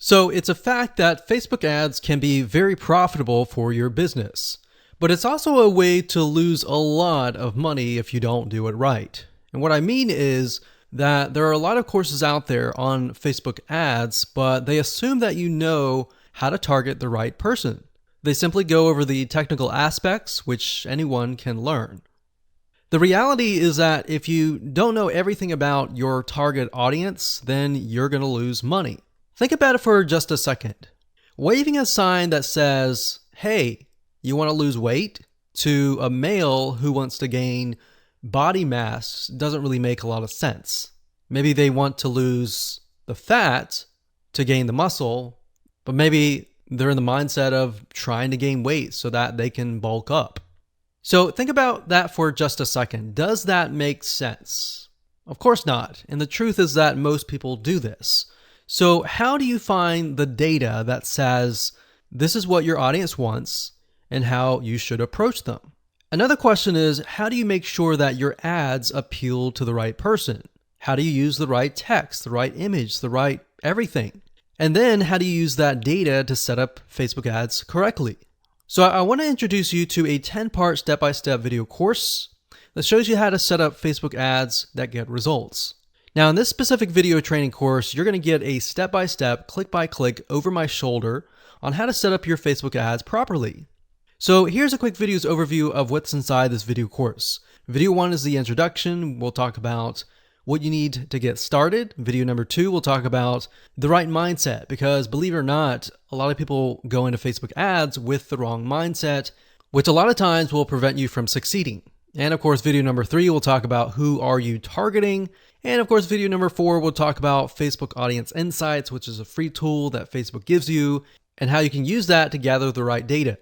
So it's a fact that Facebook ads can be very profitable for your business, but it's also a way to lose a lot of money if you don't do it right. And what I mean is that there are a lot of courses out there on Facebook ads, but they assume that you know how to target the right person. They simply go over the technical aspects, which anyone can learn. The reality is that if you don't know everything about your target audience, then you're going to lose money. Think about it for just a second. Waving a sign that says, "Hey, you want to lose weight?" to a male who wants to gain body mass doesn't really make a lot of sense. Maybe they want to lose the fat to gain the muscle, but maybe they're in the mindset of trying to gain weight so that they can bulk up. So think about that for just a second. Does that make sense? Of course not. And the truth is that most people do this. So how do you find the data that says this is what your audience wants and how you should approach them? Another question is, how do you make sure that your ads appeal to the right person? How do you use the right text, the right image, the right everything? And then how do you use that data to set up Facebook ads correctly? So I want to introduce you to a 10-part step-by-step video course that shows you how to set up Facebook ads that get results. Now, in this specific video training course, you're going to get a step-by-step, click-by-click, over my shoulder on how to set up your Facebook ads properly. So here's a quick video's overview of what's inside this video course. Video 1 is the introduction. We'll talk about what you need to get started. Video number 2, we'll talk about the right mindset, because believe it or not, a lot of people go into Facebook ads with the wrong mindset, which a lot of times will prevent you from succeeding. And of course, video number 3, we'll talk about who are you targeting. And of course, video number 4, we'll talk about Facebook Audience Insights, which is a free tool that Facebook gives you and how you can use that to gather the right data.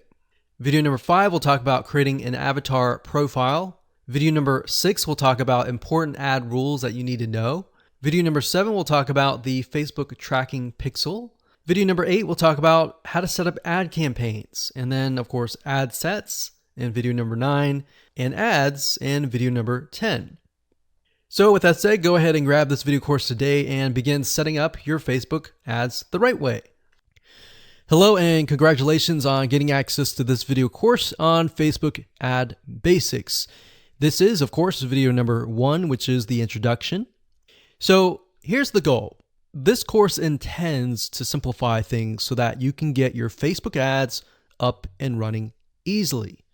Video number 5, we'll talk about creating an avatar profile. Video number 6, we'll talk about important ad rules that you need to know. Video number 7, we'll talk about the Facebook tracking pixel. Video number 8, we'll talk about how to set up ad campaigns. And then, of course, ad sets in video number 9 and ads in video number 10. So with that said, go ahead and grab this video course today and begin setting up your Facebook ads the right way. Hello and congratulations on getting access to this video course on Facebook Ad Basics. This is, of course, video number 1, which is the introduction. So here's the goal. This course intends to simplify things so that you can get your Facebook ads up and running easily.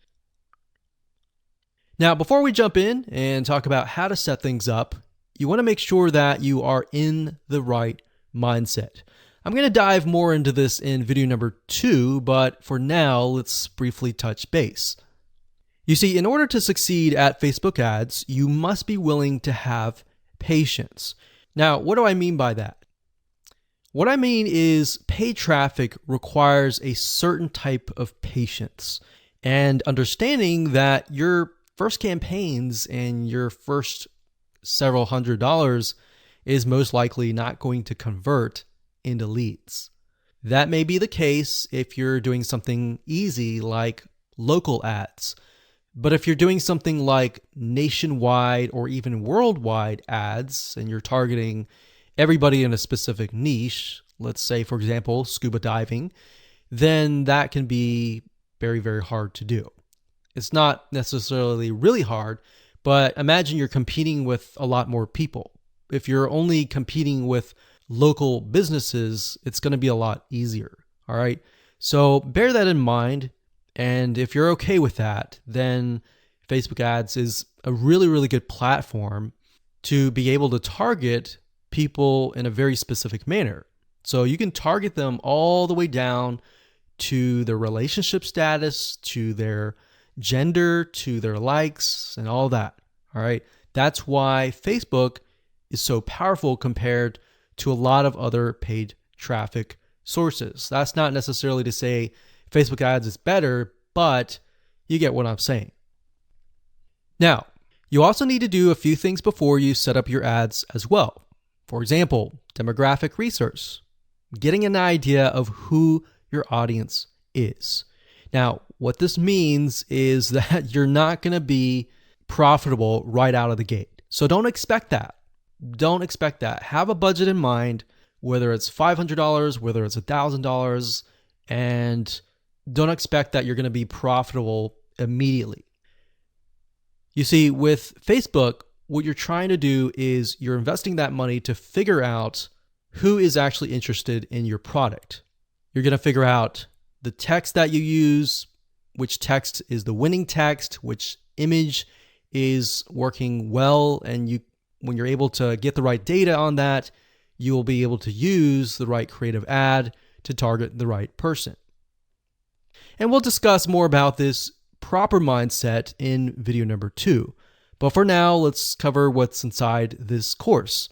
Now, before we jump in and talk about how to set things up, you want to make sure that you are in the right mindset. I'm going to dive more into this in video number 2, but for now, let's briefly touch base. You see, in order to succeed at Facebook ads, you must be willing to have patience. Now, what do I mean by that? What I mean is paid traffic requires a certain type of patience and understanding that your first campaigns and your first several $100s is most likely not going to convert into leads. That may be the case if you're doing something easy like local ads. But if you're doing something like nationwide or even worldwide ads and you're targeting everybody in a specific niche, let's say, for example, scuba diving, then that can be very, very hard to do. It's not necessarily really hard, but imagine you're competing with a lot more people. If you're only competing with local businesses, it's going to be a lot easier. All right. So bear that in mind. And if you're okay with that, then Facebook ads is a really, really good platform to be able to target people in a very specific manner. So you can target them all the way down to their relationship status, to their gender, to their likes, and all that. All right. That's why Facebook is so powerful compared to a lot of other paid traffic sources. That's not necessarily to say Facebook ads is better, but you get what I'm saying. Now, you also need to do a few things before you set up your ads as well. For example, demographic research, getting an idea of who your audience is. Now, what this means is that you're not going to be profitable right out of the gate. So don't expect that. Don't expect that. Have a budget in mind. whether it's $500, whether it's $1,000, and don't expect that you're going to be profitable immediately. You see, with Facebook, what you're trying to do is you're investing that money to figure out who is actually interested in your product. You're going to figure out the text that you use, which text is the winning text, which image is working well, and when you're able to get the right data on that, you will be able to use the right creative ad to target the right person. And we'll discuss more about this proper mindset in video number 2. But for now, let's cover what's inside this course.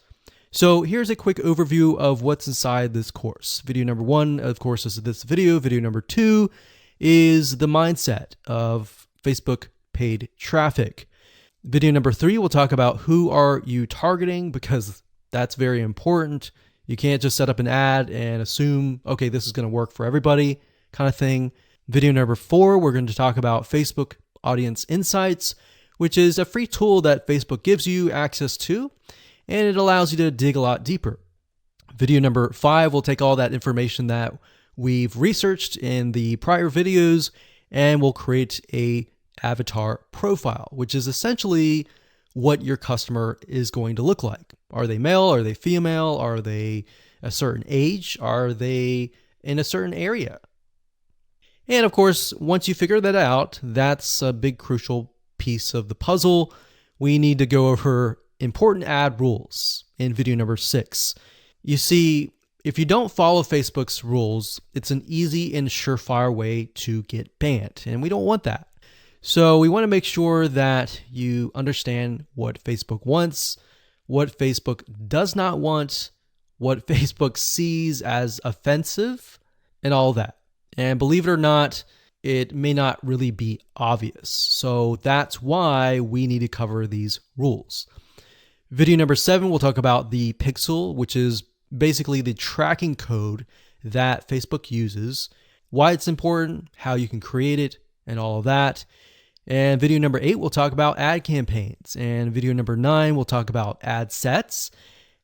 So here's a quick overview of what's inside this course. Video number 1, of course, is this video. Video number 2 is the mindset of Facebook paid traffic. Video number 3, we'll talk about who are you targeting, because that's very important. You can't just set up an ad and assume, okay, this is going to work for everybody kind of thing. Video number 4, we're going to talk about Facebook Audience Insights, which is a free tool that Facebook gives you access to, and it allows you to dig a lot deeper. Video number 5, we'll take all that information that we've researched in the prior videos, and we'll create a avatar profile, which is essentially what your customer is going to look like. Are they male? Are they female? Are they a certain age? Are they in a certain area? And of course, once you figure that out, that's a big crucial piece of the puzzle. We need to go over important ad rules in video number 6. You see, if you don't follow Facebook's rules, it's an easy and surefire way to get banned, and we don't want that. So we want to make sure that you understand what Facebook wants, what Facebook does not want, what Facebook sees as offensive, and all that. And believe it or not, it may not really be obvious. So that's why we need to cover these rules. Video number 7, we'll talk about the pixel, which is basically the tracking code that Facebook uses, why it's important, how you can create it, and all of that. And video number 8, we'll talk about ad campaigns. And video number 9, we'll talk about ad sets.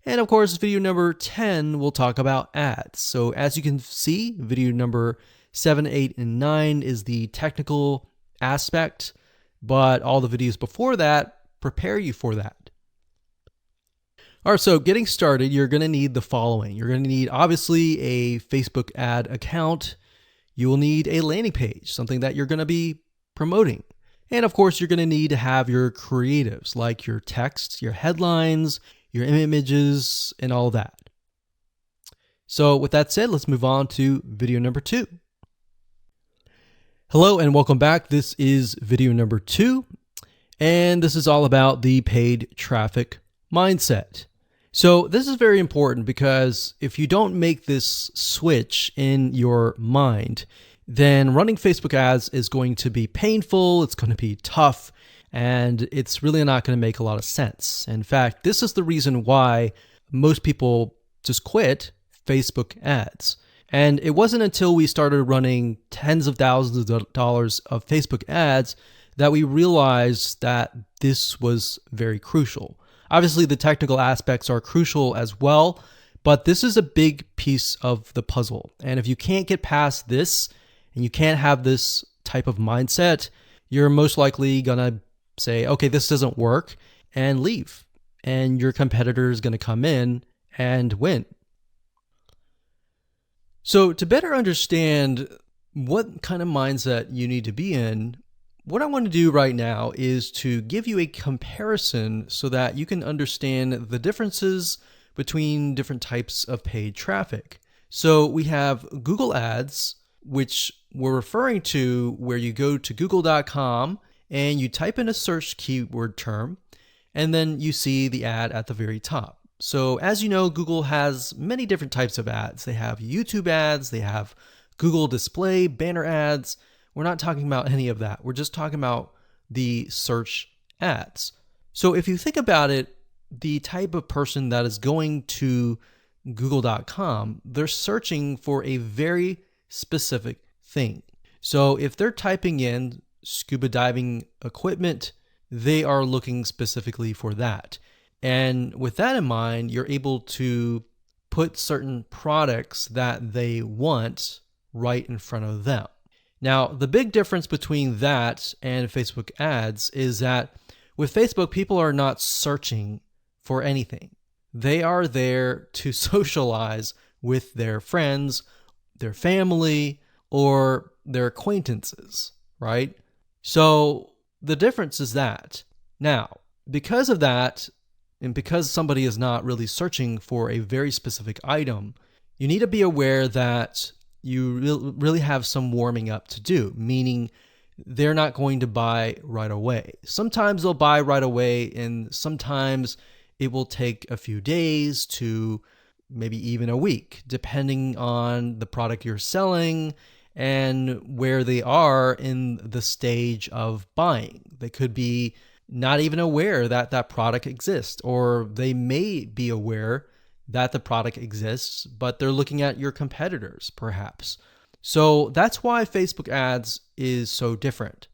And of course, video number 10, we'll talk about ads. So as you can see, video number 7, 8, and 9 is the technical aspect, but all the videos before that prepare you for that. All right, so getting started, you're going to need the following. You're going to need, obviously, a Facebook ad account. You will need a landing page, something that you're going to be promoting. And of course, you're going to need to have your creatives, like your text, your headlines, your images, and all that. So with that said, let's move on to video number 2. Hello and welcome back. This is video number 2, and this is all about the paid traffic mindset. So this is very important, because if you don't make this switch in your mind, then running Facebook ads is going to be painful, it's going to be tough, and it's really not going to make a lot of sense. In fact, this is the reason why most people just quit Facebook ads. And it wasn't until we started running tens of thousands of dollars of Facebook ads that we realized that this was very crucial. Obviously, the technical aspects are crucial as well, but this is a big piece of the puzzle. And if you can't get past this, and you can't have this type of mindset, you're most likely going to say, okay, this doesn't work, and leave. And your competitor is going to come in and win. So to better understand what kind of mindset you need to be in, what I want to do right now is to give you a comparison so that you can understand the differences between different types of paid traffic. So we have Google Ads, which we're referring to where you go to google.com and you type in a search keyword term, and then you see the ad at the very top. So as you know, Google has many different types of ads. They have YouTube ads, they have Google display, banner ads. We're not talking about any of that. We're just talking about the search ads. So if you think about it, the type of person that is going to google.com, they're searching for a very specific thing. So if they're typing in scuba diving equipment, they are looking specifically for that. And with that in mind, you're able to put certain products that they want right in front of them. Now, the big difference between that and Facebook ads is that with Facebook, people are not searching for anything. They are there to socialize with their friends, their family, or their acquaintances, right? So the difference is that. Now, because of that, and because somebody is not really searching for a very specific item, you need to be aware that you really have some warming up to do, meaning they're not going to buy right away. Sometimes they'll buy right away, and sometimes it will take a few days to maybe even a week, depending on the product you're selling and where they are in the stage of buying. They could be not even aware that that product exists, or they may be aware that the product exists, but they're looking at your competitors, perhaps. So that's why Facebook ads is so different.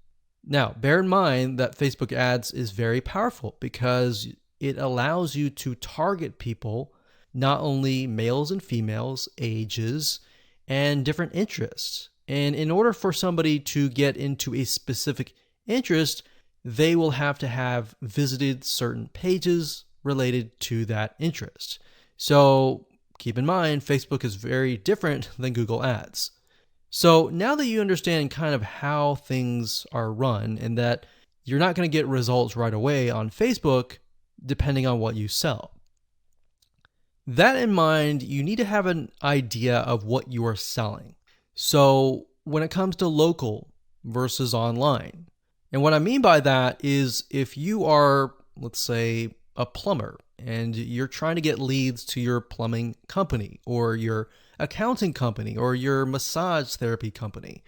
Now, bear in mind that Facebook ads is very powerful because it allows you to target people, not only males and females, ages, and different interests. And in order for somebody to get into a specific interest, they will have to have visited certain pages related to that interest. So keep in mind, Facebook is very different than Google Ads. So now that you understand kind of how things are run and that you're not going to get results right away on Facebook, depending on what you sell. That in mind, you need to have an idea of what you are selling. So when it comes to local versus online, and what I mean by that is if you are, let's say, a plumber and you're trying to get leads to your plumbing company or your accounting company or your massage therapy company.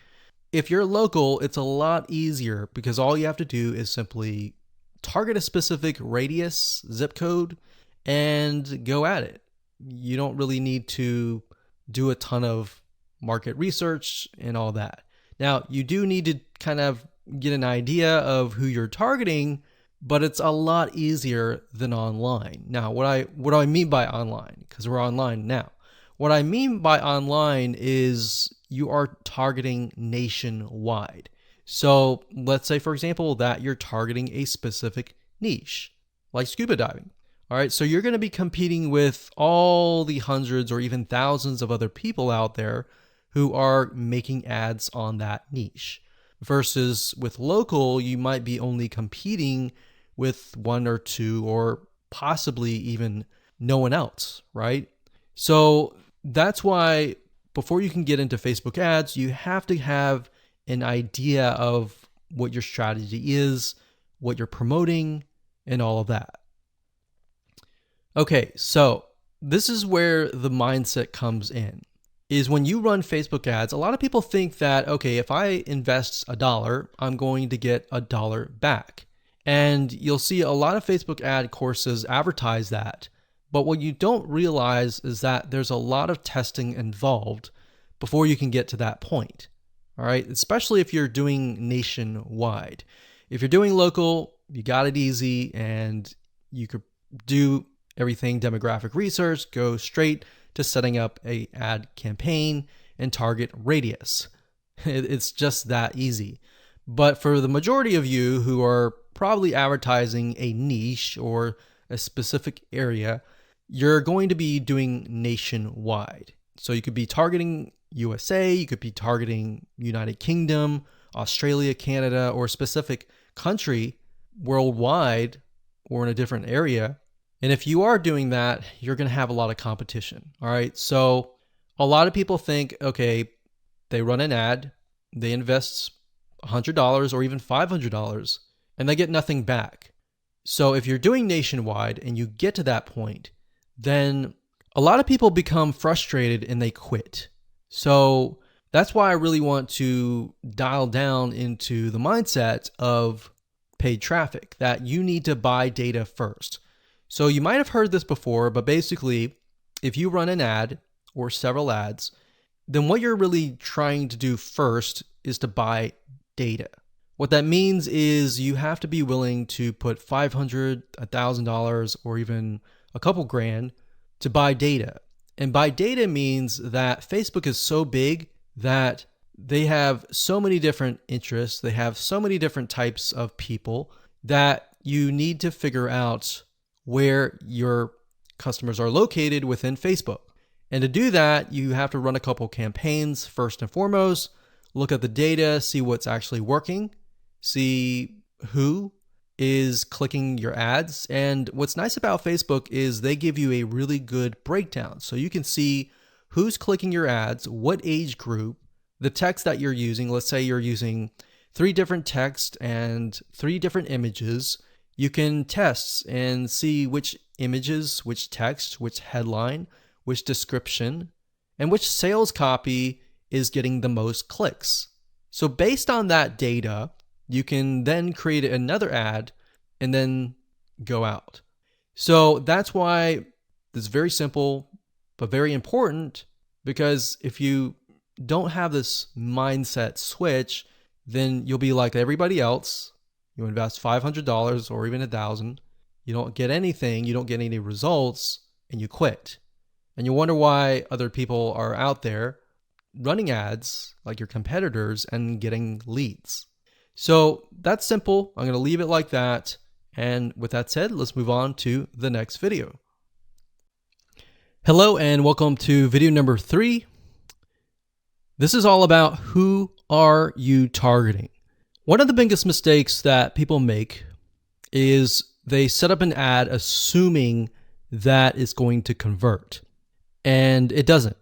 If you're local, it's a lot easier because all you have to do is simply target a specific radius, zip code, and go at it. You don't really need to do a ton of market research and all that. Now, you do need to kind of get an idea of who you're targeting, but it's a lot easier than online. Now, what do I mean by online? Because we're online now. What I mean by online is you are targeting nationwide. So let's say, for example, that you're targeting a specific niche, like scuba diving. All right, so you're going to be competing with all the hundreds or even thousands of other people out there who are making ads on that niche. Versus with local, you might be only competing with one or two or possibly even no one else, right? So that's why before you can get into Facebook ads, you have to have an idea of what your strategy is, what you're promoting, and all of that. Okay, so this is where the mindset comes in. Is when you run Facebook ads, a lot of people think that, okay, if I invest $1, I'm going to get $1 back. And you'll see a lot of Facebook ad courses advertise that. But what you don't realize is that there's a lot of testing involved before you can get to that point. All right, especially if you're doing nationwide. If you're doing local, you got it easy and you could do everything demographic research, go straight to setting up a ad campaign and target radius. It's just that easy. But for the majority of you who are probably advertising a niche or a specific area, you're going to be doing nationwide. So you could be targeting USA, you could be targeting United Kingdom, Australia, Canada, or a specific country worldwide or in a different area. And if you are doing that, you're going to have a lot of competition. All right. So a lot of people think, okay, they run an ad, they invest $100 or even $500 and they get nothing back. So if you're doing nationwide and you get to that point, then a lot of people become frustrated and they quit. So that's why I really want to dial down into the mindset of paid traffic, that you need to buy data first. So you might have heard this before, but basically, if you run an ad or several ads, then what you're really trying to do first is to buy data. What that means is you have to be willing to put $500, $1,000, or even a couple grand to buy data. And by data means that Facebook is so big that they have so many different interests, they have so many different types of people that you need to figure out where your customers are located within Facebook. And to do that, you have to run a couple campaigns first and foremost, look at the data, see what's actually working, see who is clicking your ads. And what's nice about Facebook is they give you a really good breakdown. So you can see who's clicking your ads, what age group, the text that you're using. Let's say you're using 3 different texts and 3 different images. You can test and see which images, which text, which headline, which description, and which sales copy is getting the most clicks. So based on that data, you can then create another ad and then go out. So that's why this is very simple, but very important, because if you don't have this mindset switch, then you'll be like everybody else. You invest $500 or even $1,000. You don't get anything, you don't get any results, and you quit. And you wonder why other people are out there running ads like your competitors and getting leads. So that's simple. I'm going to leave it like that. And with that said, let's move on to the next video. Hello and welcome to video number 3. This is all about who are you targeting. One of the biggest mistakes that people make is they set up an ad assuming that it's going to convert, and it doesn't.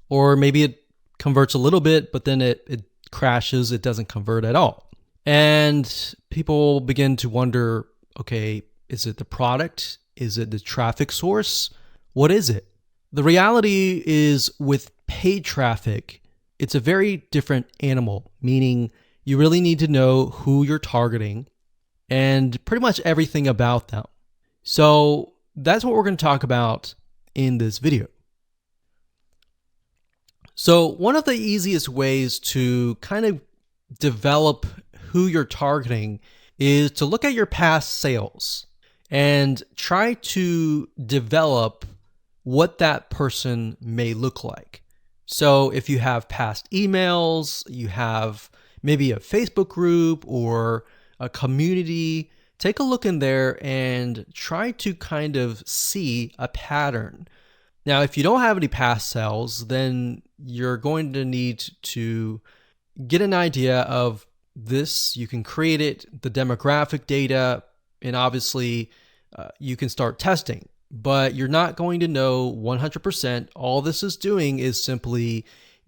Or maybe it converts a little bit, but then it crashes, it doesn't convert at all. And people begin to wonder, okay, is it the product? Is it the traffic source? What is it? The reality is with paid traffic, it's a very different animal, meaning you really need to know who you're targeting and pretty much everything about them. So that's what we're going to talk about in this video. So one of the easiest ways to kind of develop who you're targeting is to look at your past sales and try to develop what that person may look like. So if you have past emails, you have maybe a Facebook group or a community, take a look in there and try to kind of see a pattern. Now, if you don't have any past sales, then you're going to need to get an idea of this. You can create it, the demographic data, and obviously you can start testing, but you're not going to know 100%. All this is doing is simply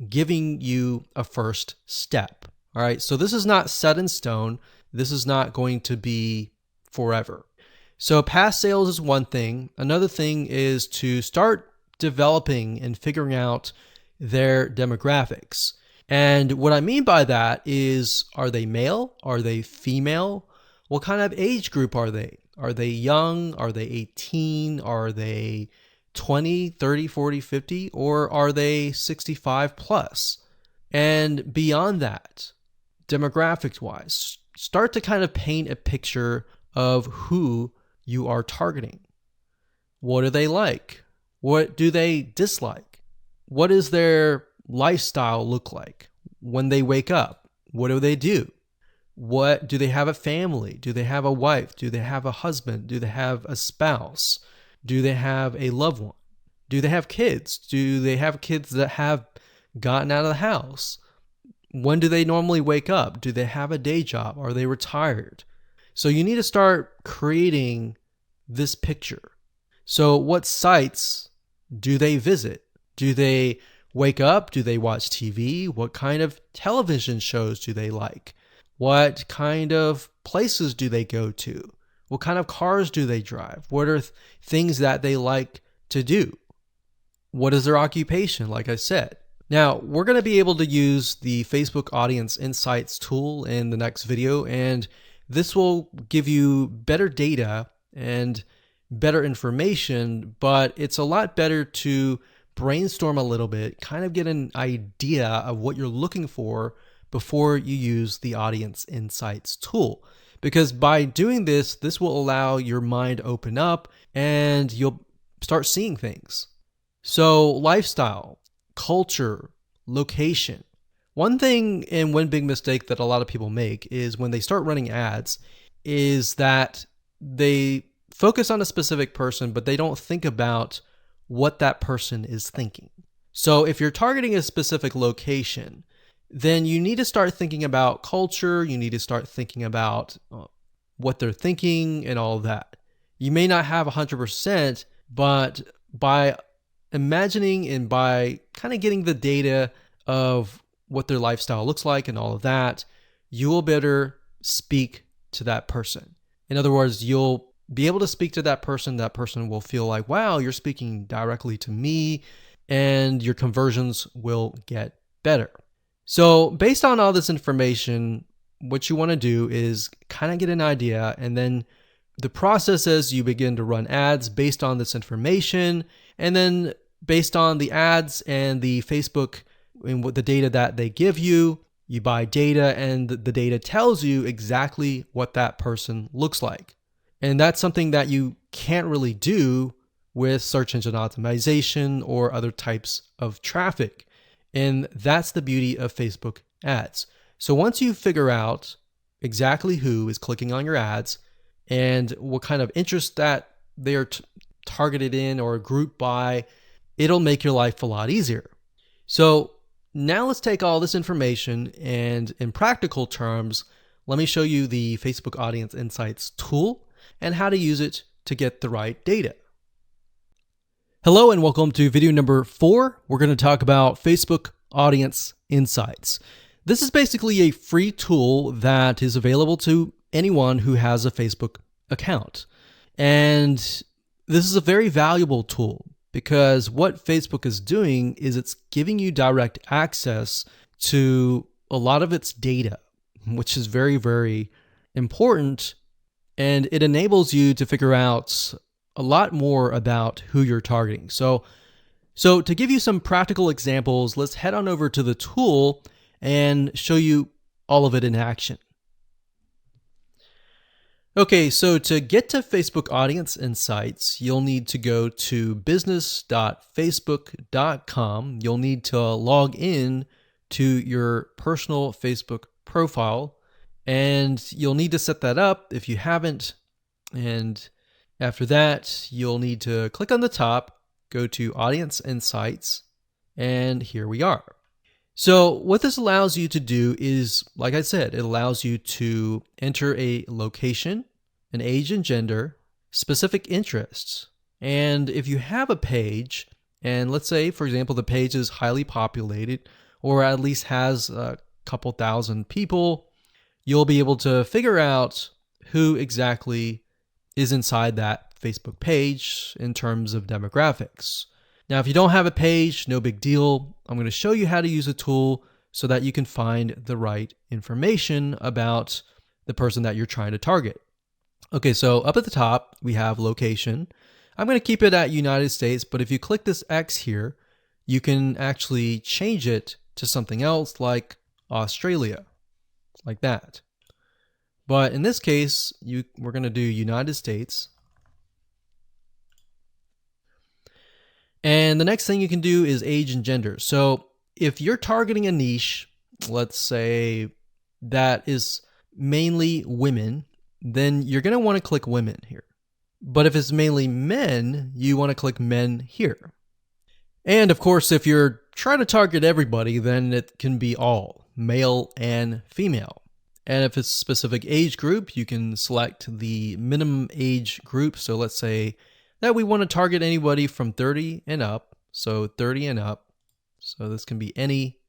giving you a first step. All right. So this is not set in stone. This is not going to be forever. So past sales is one thing. Another thing is to start developing and figuring out their demographics. And what I mean by that is, are they male? Are they female? What kind of age group are they? Are they young? Are they 18? Are they 20, 30, 40, 50? Or are they 65 plus? And beyond that, demographics wise, start to kind of paint a picture of who you are targeting. What do they like? What do they dislike? What does their lifestyle look like when they wake up? What do they do? What do they have a family? Do they have a wife? Do they have a husband? Do they have a spouse? Do they have a loved one? Do they have kids? Do they have kids that have gotten out of the house? When do they normally wake up? Do they have a day job? Are they retired? So you need to start creating this picture. So what sites do they visit? Do they wake up? Do they watch TV? What kind of television shows do they like? What kind of places do they go to? What kind of cars do they drive? What are things that they like to do? What is their occupation, like I said? Now, we're going to be able to use the Facebook Audience Insights tool in the next video, and this will give you better data and better information, but it's a lot better to brainstorm a little bit, kind of get an idea of what you're looking for before you use the Audience Insights tool. Because by doing this, this will allow your mind to open up and you'll start seeing things. So lifestyle, culture, location. One thing and one big mistake that a lot of people make is when they start running ads is that they focus on a specific person, but they don't think about what that person is thinking. So if you're targeting a specific location, then you need to start thinking about culture. You need to start thinking about what they're thinking and all of that. You may not have 100%, but by imagining and by kind of getting the data of what their lifestyle looks like and all of that, you will better speak to that person. In other words, you'll be able to speak to that person. That person will feel like, wow, you're speaking directly to me, and your conversions will get better. So based on all this information, what you want to do is kind of get an idea, and then the process is you begin to run ads based on this information, and then based on the ads and the Facebook and what the data that they give you, you buy data, and the data tells you exactly what that person looks like. And that's something that you can't really do with search engine optimization or other types of traffic. And that's the beauty of Facebook ads. So once you figure out exactly who is clicking on your ads and what kind of interest that they're targeted in or grouped by, it'll make your life a lot easier. So now let's take all this information and in practical terms, let me show you the Facebook Audience Insights tool and how to use it to get the right data. Hello and welcome to video number 4. We're going to talk about Facebook Audience Insights. This is basically a free tool that is available to anyone who has a Facebook account. And this is a very valuable tool because what Facebook is doing is it's giving you direct access to a lot of its data, which is very, very important. And it enables you to figure out a lot more about who you're targeting. So to give you some practical examples, let's head on over to the tool and show you all of it in action. Okay, so to get to Facebook Audience Insights, you'll need to go to business.facebook.com. You'll need to log in to your personal Facebook profile, and you'll need to set that up if you haven't. And after that, you'll need to click on the top, go to Audience Insights, and here we are. So what this allows you to do is, like I said, it allows you to enter a location, an age and gender, specific interests. And if you have a page, and let's say, for example, the page is highly populated or at least has a couple thousand people, you'll be able to figure out who exactly is inside that Facebook page in terms of demographics. Now, if you don't have a page, no big deal. I'm going to show you how to use a tool so that you can find the right information about the person that you're trying to target. Okay, so up at the top, we have location. I'm going to keep it at United States, but if you click this X here, you can actually change it to something else like Australia, like that. But in this case, we're going to do United States. And the next thing you can do is age and gender. So if you're targeting a niche, let's say that is mainly women, then you're going to want to click women here. But if it's mainly men, you want to click men here. And of course, if you're trying to target everybody, then it can be all, male and female. And if it's a specific age group, you can select the minimum age group. So let's say that we want to target anybody from 30 and up. So 30 and up. So this can be any.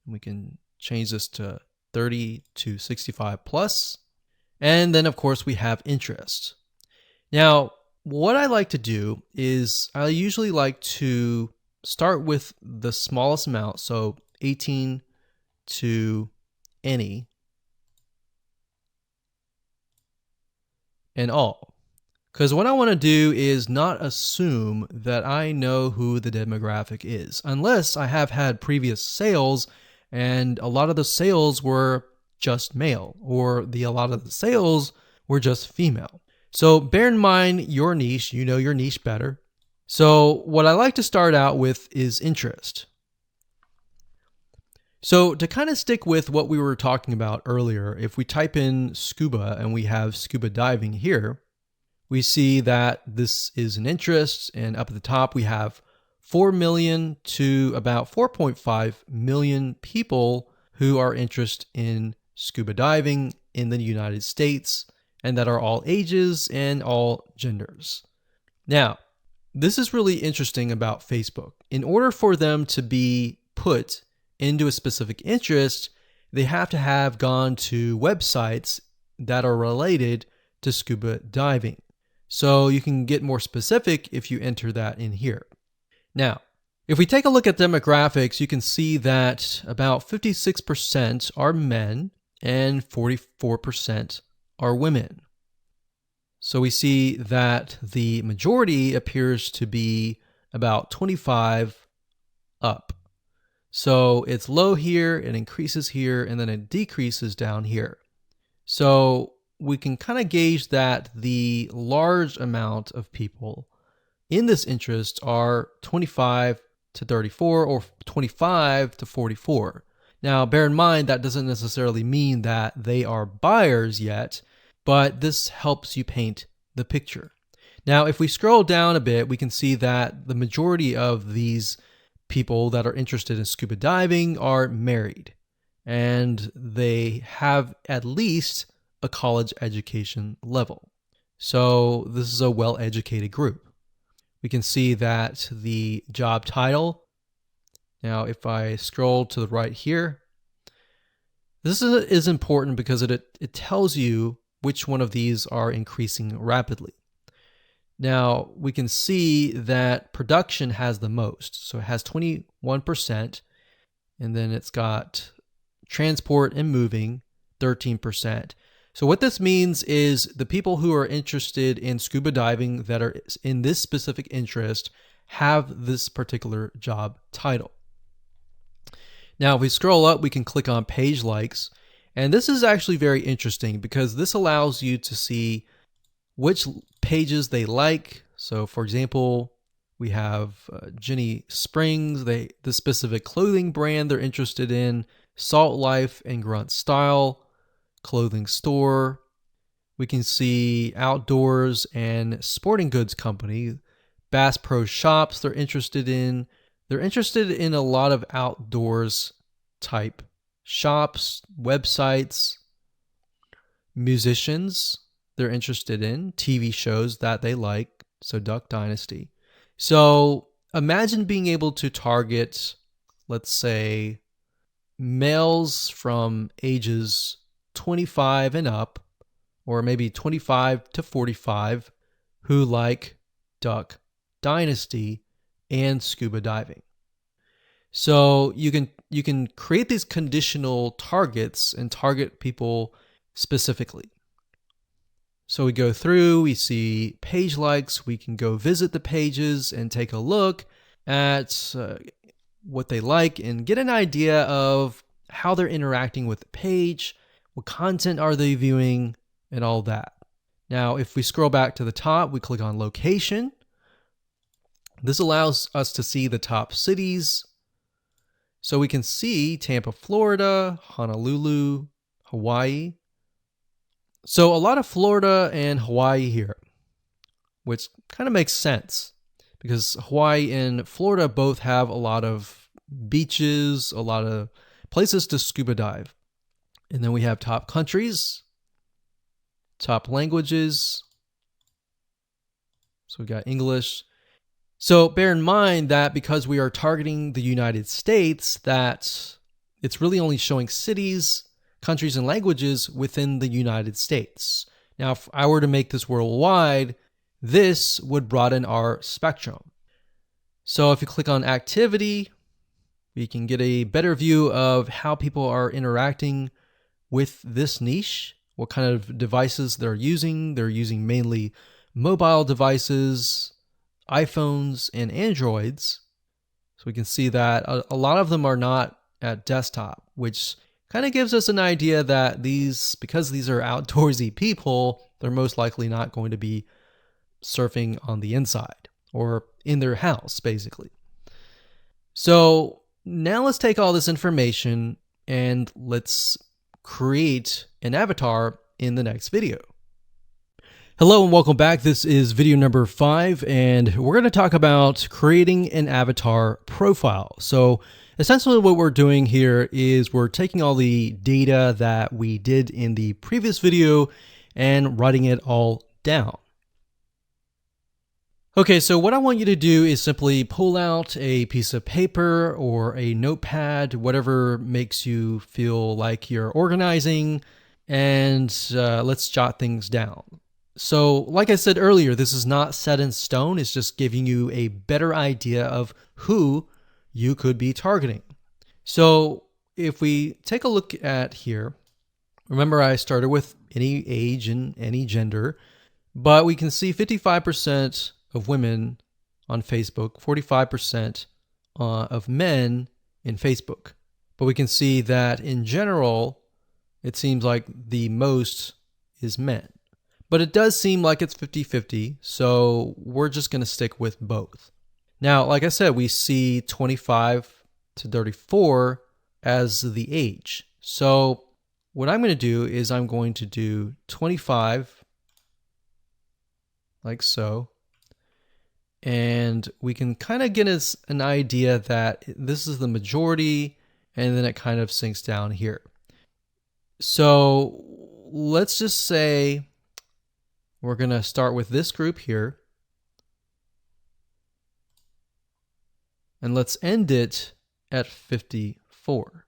We can change this to 30 to 65 plus. And then of course we have interest. Now, what I like to do is I usually like to start with the smallest amount. So 18 to any and all. Because what I want to do is not assume that I know who the demographic is, unless I have had previous sales and a lot of the sales were just male, or a lot of the sales were just female. So bear in mind your niche, you know your niche better. So what I like to start out with is interest. So to kind of stick with what we were talking about earlier, if we type in scuba and we have scuba diving here, we see that this is an interest, and up at the top we have 4 million to about 4.5 million people who are interested in scuba diving in the United States, and that are all ages and all genders. Now, this is really interesting about Facebook. In order for them to be put into a specific interest, they have to have gone to websites that are related to scuba diving. So you can get more specific if you enter that in here. Now, if we take a look at demographics, you can see that about 56% are men and 44% are women. So we see that the majority appears to be about 25 up. So it's low here, it increases here, and then it decreases down here. So we can kind of gauge that the large amount of people in this interest are 25 to 34 or 25 to 44. Now, bear in mind that doesn't necessarily mean that they are buyers yet, but this helps you paint the picture. Now, if we scroll down a bit, we can see that the majority of these people that are interested in scuba diving are married, and they have at least a college education level. So this is a well-educated group. We can see that the job title, now if I scroll to the right here, this is important because it tells you which one of these are increasing rapidly. Now we can see that production has the most. So it has 21%, and then it's got transport and moving, 13%. So what this means is the people who are interested in scuba diving that are in this specific interest have this particular job title. Now, if we scroll up, we can click on page likes. And this is actually very interesting because this allows you to see which pages they like. So for example, we have Jenny Springs, the specific clothing brand they're interested in, Salt Life and Grunt Style, clothing store. We can see outdoors and sporting goods company, Bass Pro Shops they're interested in. They're interested in a lot of outdoors type shops, websites, musicians they're interested in, TV shows that they like, so Duck Dynasty. So imagine being able to target, let's say, males from ages 25 and up, or maybe 25 to 45, who like Duck Dynasty and scuba diving. So you can create these conditional targets and target people specifically. So we go through, we see page likes, we can go visit the pages and take a look at what they like and get an idea of how they're interacting with the page, what content are they viewing, and all that. Now, if we scroll back to the top, we click on location. This allows us to see the top cities. So we can see Tampa, Florida, Honolulu, Hawaii. So a lot of Florida and Hawaii here, which kind of makes sense because Hawaii and Florida both have a lot of beaches, a lot of places to scuba dive. And then we have top countries, top languages. So we got English. So bear in mind that because we are targeting the United States, that it's really only showing cities, countries, and languages within the United States. Now, if I were to make this worldwide, this would broaden our spectrum. So if you click on activity, we can get a better view of how people are interacting with this niche, what kind of devices they're using. They're using mainly mobile devices, iPhones, and Androids. So we can see that a lot of them are not at desktop, which kind of gives us an idea that because these are outdoorsy people, they're most likely not going to be surfing on the inside or in their house, basically. So now let's take all this information and let's create an avatar in the next video. Hello and welcome back. This is video number 5, and we're going to talk about creating an avatar profile. So essentially what we're doing here is we're taking all the data that we did in the previous video and writing it all down. Okay, so what I want you to do is simply pull out a piece of paper or a notepad, whatever makes you feel like you're organizing, and let's jot things down. So like I said earlier, this is not set in stone. It's just giving you a better idea of who you could be targeting. So if we take a look at here, remember I started with any age and any gender, but we can see 55% of women on Facebook, 45% of men in Facebook. But we can see that in general, it seems like the most is men. But it does seem like it's 50-50, so we're just going to stick with both. Now, like I said, we see 25 to 34 as the age. So what I'm going to do is I'm going to do 25, like so. And we can kind of get us an idea that this is the majority, and then it kind of sinks down here. So let's just say we're going to start with this group here. And let's end it at 54.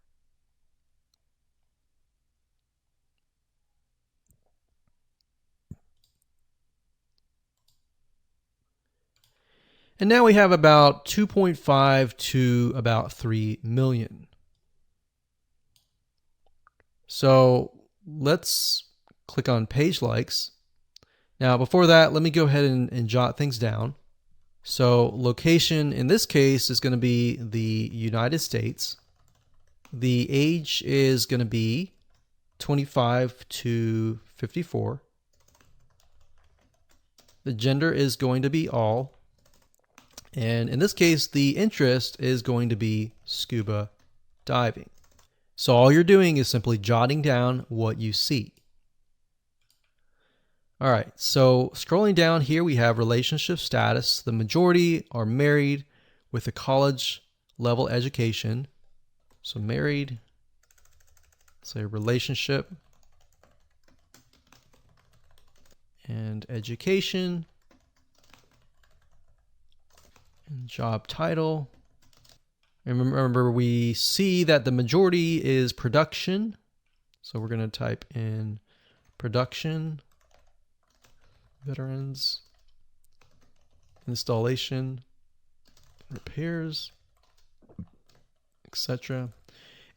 And now we have about 2.5 to about 3 million. So let's click on page likes. Now before that, let me go ahead and jot things down. So location in this case is going to be the United States. The age is going to be 25 to 54. The gender is going to be all. And in this case, the interest is going to be scuba diving. So all you're doing is simply jotting down what you see. All right, so scrolling down here, we have relationship status. The majority are married with a college level education. So married, say relationship, and education, and job title. And remember, we see that the majority is production. So we're going to type in production, veterans, installation, repairs, etc.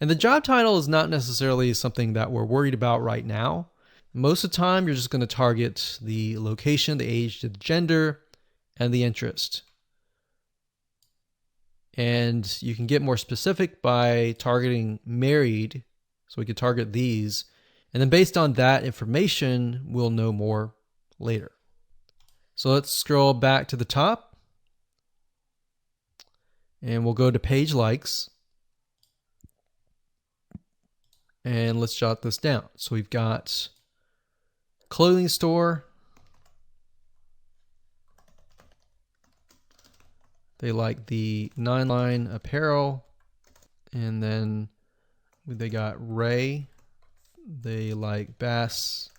And the job title is not necessarily something that we're worried about right now. Most of the time, you're just going to target the location, the age, the gender, and the interest. And you can get more specific by targeting married. So we could target these. And then based on that information, we'll know more later. So let's scroll back to the top. And we'll go to page likes. And let's jot this down. So we've got clothing store. They like the 9-line apparel. And then they got Ray. They like Bass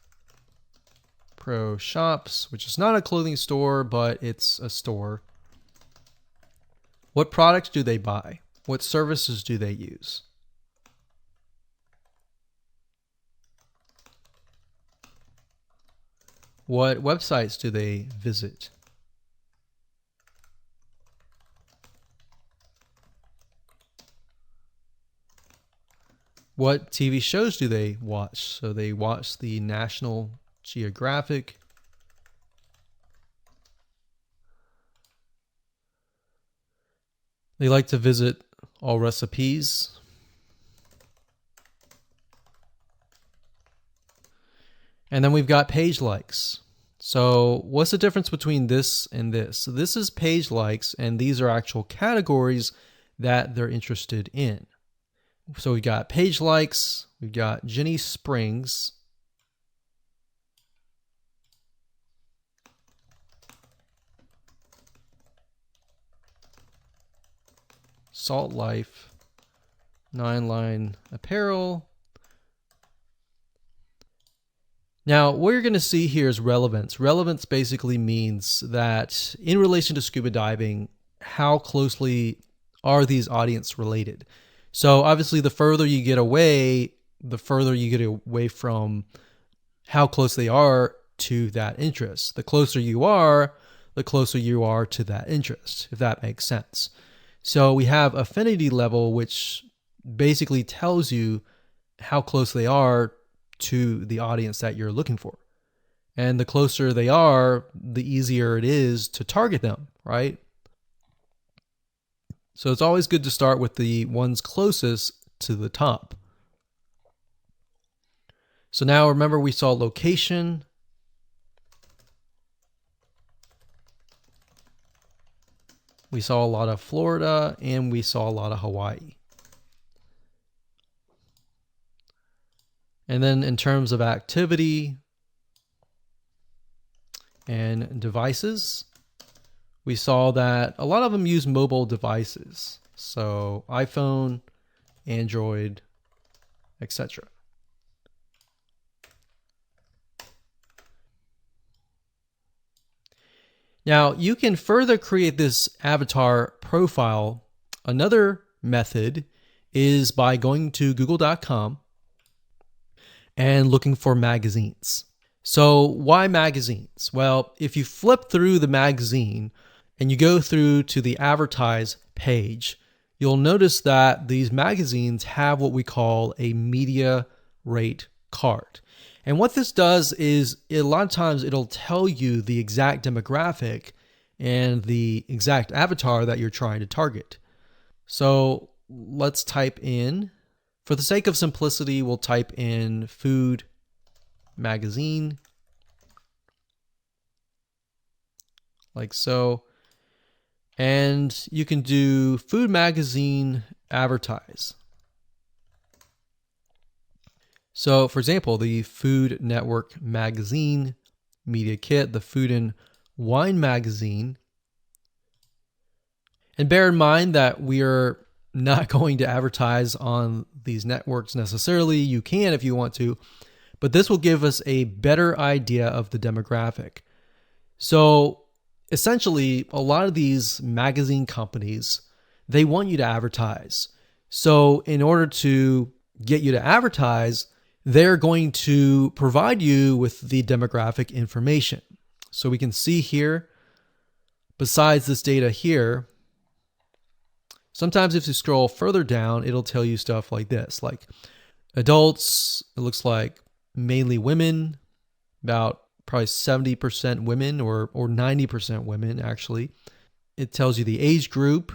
Pro Shops, which is not a clothing store, but it's a store. What products do they buy? What services do they use? What websites do they visit? What TV shows do they watch? So they watch the National Geographic. They like to visit All Recipes. And then we've got page likes. So what's the difference between this and this? So this is page likes, and these are actual categories that they're interested in. So we've got page likes, we've got Jenny Springs, Salt Life, 9line apparel. Now, what you're going to see here is relevance. Relevance basically means that in relation to scuba diving, how closely are these audience related? So obviously, the further you get away, from how close they are to that interest. The closer you are to that interest, if that makes sense. So we have affinity level, which basically tells you how close they are to the audience that you're looking for. And the closer they are, the easier it is to target them, right? So it's always good to start with the ones closest to the top. So now remember, we saw location. We saw a lot of Florida, and we saw a lot of Hawaii. And then in terms of activity and devices, we saw that a lot of them use mobile devices. So iPhone, Android, etc. Now you can further create this avatar profile. Another method is by going to google.com and looking for magazines. So why magazines? Well, if you flip through the magazine and you go through to the advertise page, you'll notice that these magazines have what we call a media rate card. And what this does is a lot of times it'll tell you the exact demographic and the exact avatar that you're trying to target. So let's type in, for the sake of simplicity, we'll type in food magazine, like so. And you can do food magazine advertise. So for example, the Food Network magazine media kit, the Food and Wine magazine. And bear in mind that we are not going to advertise on these networks necessarily. You can if you want to, but this will give us a better idea of the demographic. So essentially, a lot of these magazine companies, they want you to advertise. So in order to get you to advertise, they're going to provide you with the demographic information. So we can see here, besides this data here, sometimes if you scroll further down, it'll tell you stuff like this, like adults, it looks like mainly women, about probably 70% women or 90% women actually. It tells you the age group.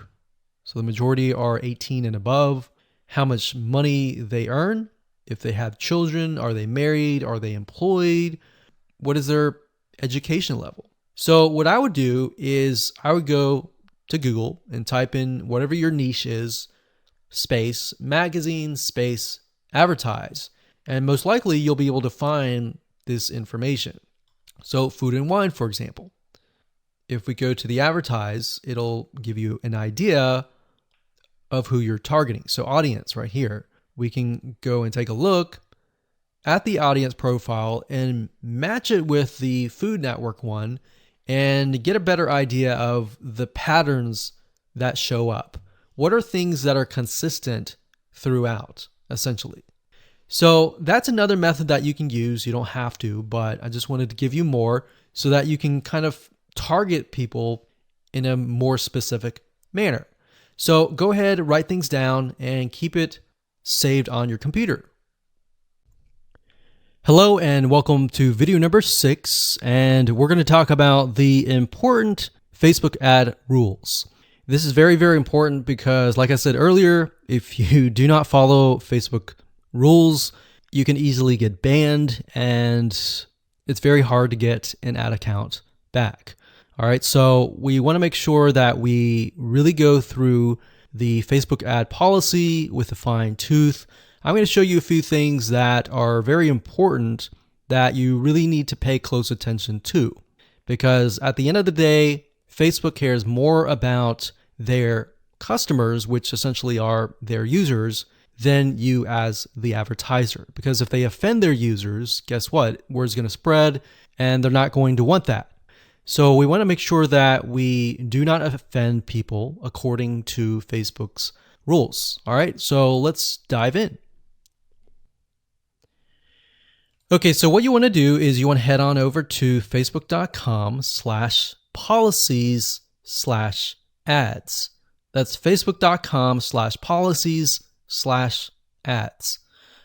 So the majority are 18 and above, how much money they earn, if they have children, are they married, are they employed, what is their education level. So what I would do is I would go to Google and type in whatever your niche is, space, magazine, space, advertise. And most likely you'll be able to find this information. So food and wine, for example. If we go to the advertise, it'll give you an idea of who you're targeting. So audience right here, we can go and take a look at the audience profile and match it with the Food Network one and get a better idea of the patterns that show up. What are things that are consistent throughout, essentially? So that's another method that you can use. You don't have to, but I just wanted to give you more so that you can kind of target people in a more specific manner. So go ahead, write things down, and keep it saved on your computer. Hello and welcome to video number 6, and we're going to talk about the important Facebook ad rules. This is very, very important because, like I said earlier, if you do not follow Facebook rules, you can easily get banned, and it's very hard to get an ad account back. All right, so we want to make sure that we really go through the Facebook ad policy with a fine tooth. I'm going to show you a few things that are very important that you really need to pay close attention to, because at the end of the day, Facebook cares more about their customers, which essentially are their users, than you as the advertiser. Because if they offend their users, guess what? Word's going to spread and they're not going to want that. So we want to make sure that we do not offend people according to Facebook's rules. All right, so let's dive in. Okay, so what you want to do is you want to head on over to facebook.com/policies/ads. That's facebook.com/policies/ads.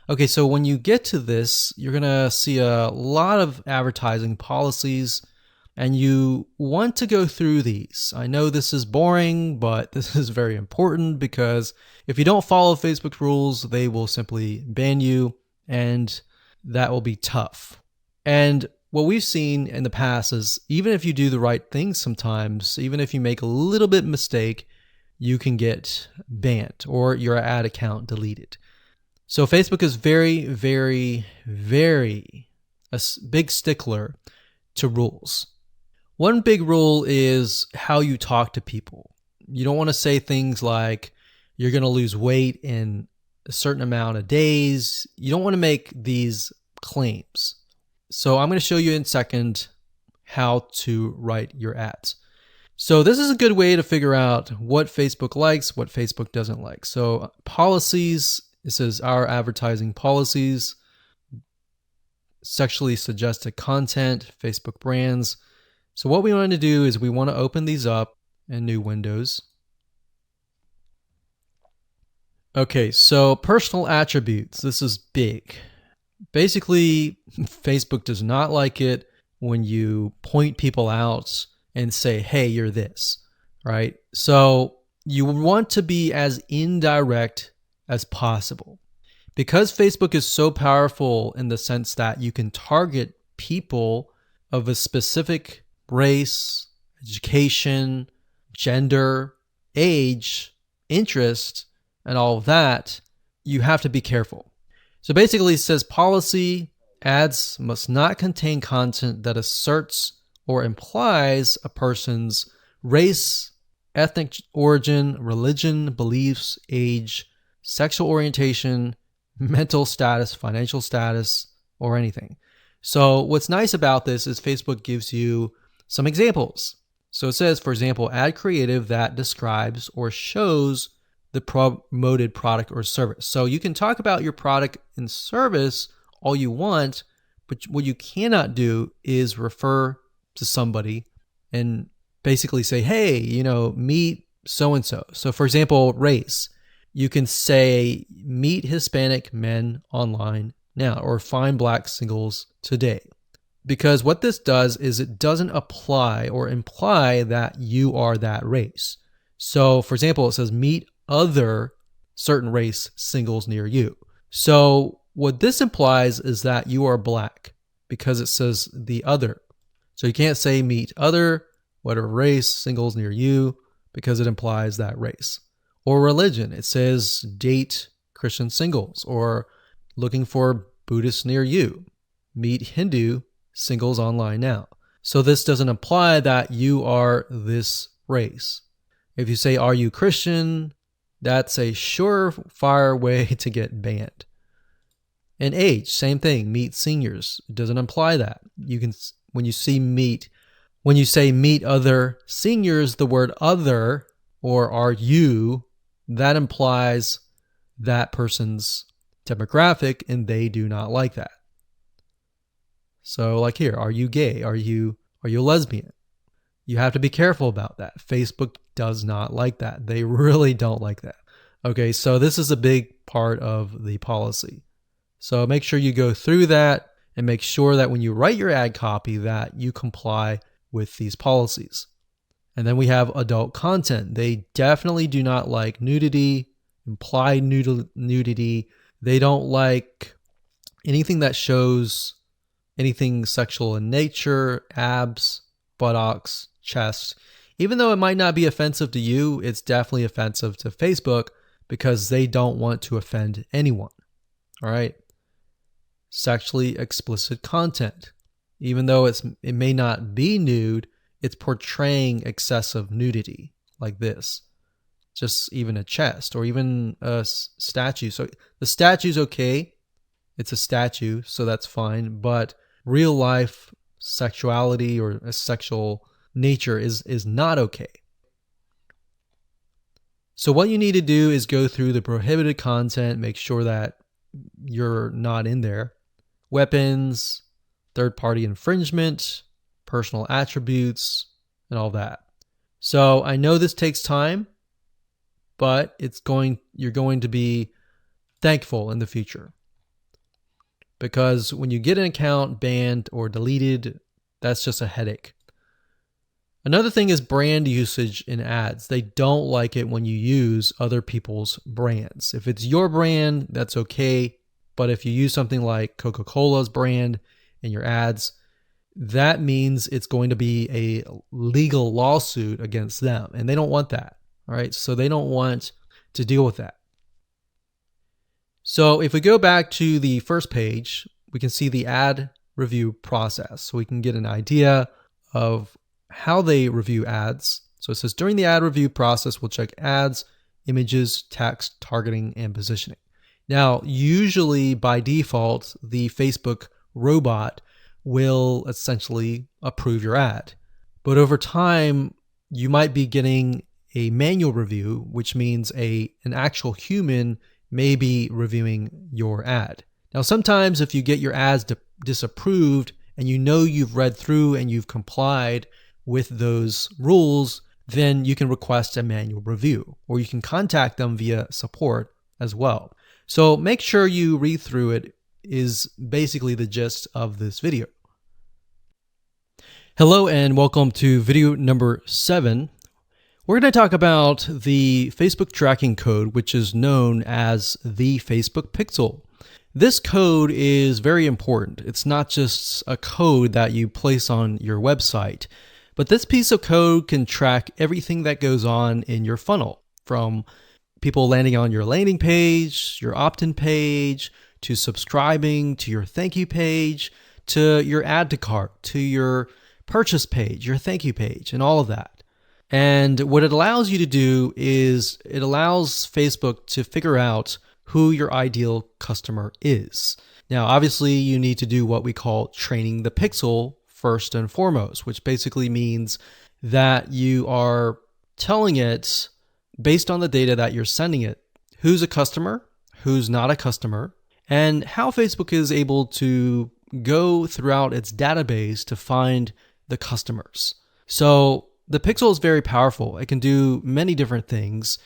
Okay, so when you get to this, you're going to see a lot of advertising policies, and you want to go through these. I know this is boring, but this is very important, because if you don't follow Facebook's rules, they will simply ban you, and that will be tough. And what we've seen in the past is even if you do the right thing sometimes, even if you make a little bit mistake, you can get banned or your ad account deleted. So Facebook is very, very, very a big stickler to rules. One big rule is how you talk to people. You don't want to say things like you're going to lose weight in a certain amount of days. You don't want to make these claims. So I'm going to show you in a second how to write your ads. So this is a good way to figure out what Facebook likes, what Facebook doesn't like. So policies, it says our advertising policies, sexually suggested content, Facebook brands. So what we want to do is we want to open these up in new windows. Okay, so personal attributes. This is big. Basically, Facebook does not like it when you point people out and say, hey, you're this, right? So you want to be as indirect as possible. Because Facebook is so powerful in the sense that you can target people of a specific race, education, gender, age, interest, and all of that, you have to be careful. So basically it says policy, ads must not contain content that asserts or implies a person's race, ethnic origin, religion, beliefs, age, sexual orientation, mental status, financial status, or anything. So what's nice about this is Facebook gives you some examples. So it says, for example, add creative that describes or shows the promoted product or service. So you can talk about your product and service all you want, but what you cannot do is refer to somebody and basically say, hey, meet so-and-so. So for example, race, you can say, meet Hispanic men online now, or find black singles today. Because what this does is it doesn't apply or imply that you are that race. So for example, it says meet other certain race singles near you. So what this implies is that you are black because it says the other. So you can't say meet other, whatever race, singles near you, because it implies that race. Or religion, it says date Christian singles, or looking for Buddhists near you, meet Hindu singles online now. So this doesn't imply that you are this race. If you say, are you Christian? That's a surefire way to get banned. And age, same thing, meet seniors. It doesn't imply that. You can, when you say meet other seniors, the word other or are you, that implies that person's demographic, and they do not like that. So like here, are you gay? Are you a lesbian? You have to be careful about that. Facebook does not like that. They really don't like that. Okay, so this is a big part of the policy. So make sure you go through that and make sure that when you write your ad copy that you comply with these policies. And then we have adult content. They definitely do not like nudity, implied nudity. They don't like anything that shows anything sexual in nature, abs, buttocks, chest. Even though it might not be offensive to you, it's definitely offensive to Facebook because they don't want to offend anyone. All right. Sexually explicit content. Even though it may not be nude, it's portraying excessive nudity like this. Just even a chest or even a statue. So the statue's okay. It's a statue, so that's fine. But real life sexuality or a sexual nature is not okay. So what you need to do is go through the prohibited content, make sure that you're not in there. Weapons, third-party infringement, personal attributes, and all that. So I know this takes time, but you're going to be thankful in the future. Because when you get an account banned or deleted, that's just a headache. Another thing is brand usage in ads. They don't like it when you use other people's brands. If it's your brand, that's okay. But if you use something like Coca-Cola's brand in your ads, that means it's going to be a legal lawsuit against them. And they don't want that. All right. So they don't want to deal with that. So if we go back to the first page, we can see the ad review process. So we can get an idea of how they review ads. So it says during the ad review process, we'll check ads, images, text, targeting, and positioning. Now, usually by default, the Facebook robot will essentially approve your ad. But over time, you might be getting a manual review, which means an actual human may be reviewing your ad. Now, sometimes if you get your ads disapproved and you know you've read through and you've complied with those rules, then you can request a manual review, or you can contact them via support as well. So make sure you read through it is basically the gist of this video. Hello and welcome to video number 7. We're going to talk about the Facebook tracking code, which is known as the Facebook Pixel. This code is very important. It's not just a code that you place on your website, but this piece of code can track everything that goes on in your funnel, from people landing on your landing page, your opt-in page, to subscribing, to your thank you page, to your add to cart, to your purchase page, your thank you page, and all of that. And what it allows you to do is it allows Facebook to figure out who your ideal customer is. Now, obviously, you need to do what we call training the pixel first and foremost, which basically means that you are telling it, based on the data that you're sending it, who's a customer, who's not a customer, and how Facebook is able to go throughout its database to find the customers. So the pixel is very powerful. It can do many different things,